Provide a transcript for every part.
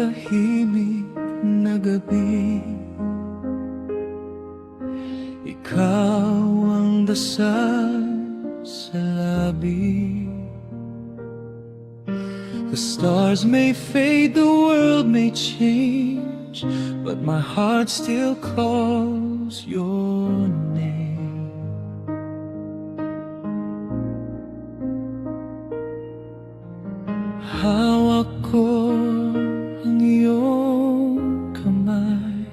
tahimik na gabi, ikaw ang dasal sa labi. The stars may fade, the world may change, but my heart still calls your name. Hawak ko ang iyong kamay,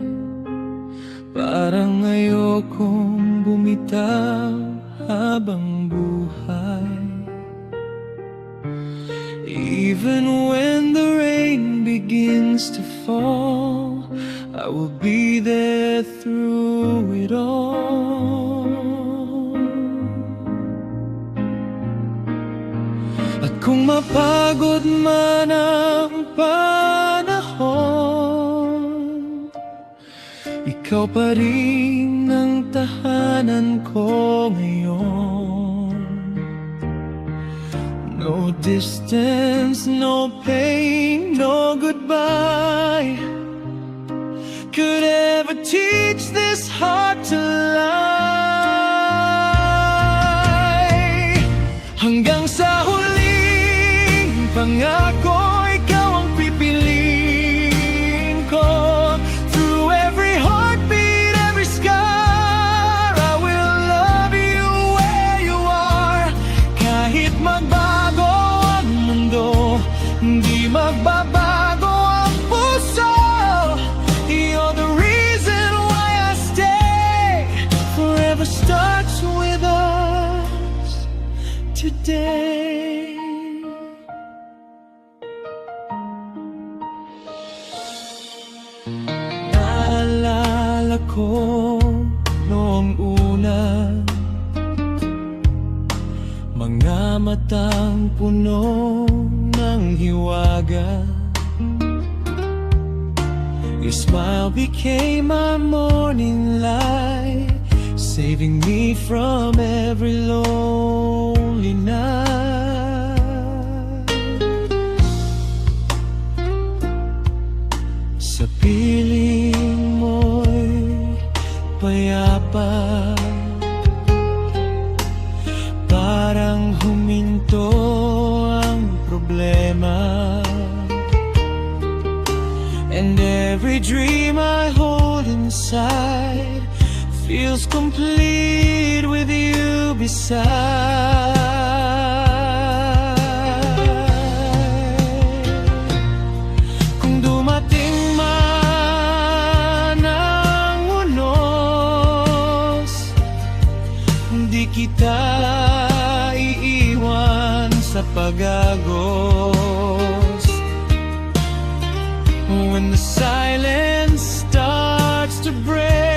parang ayokong bumitaw habang buhay. Even when the rain begins to fall, I will be there through it all. At kung mapagod man ang panahon, ikaw pa rin ang tahanan ko ngayon. No distance, no pain, no goodbye could ever teach this heart to lie. Hanggang sa huling pangako, ikaw ang pipiliin ko. Through every heartbeat, every scar, I will love you where you are. Kahit magbago ang mundo, hindi magbabago ang puso. You're the reason why I stay. Forever starts with us today. Naalala ko noong una, mga matang puno ng hiwaga. Your smile became my morning light, saving me from every lonely night. Sa piling mo'y payapa, parang huminto ang problema. And every dream I hold inside feels complete with you beside. Kung dumating man ang unos, hindi kita iiwan sa pag-agos. When the silence starts to break,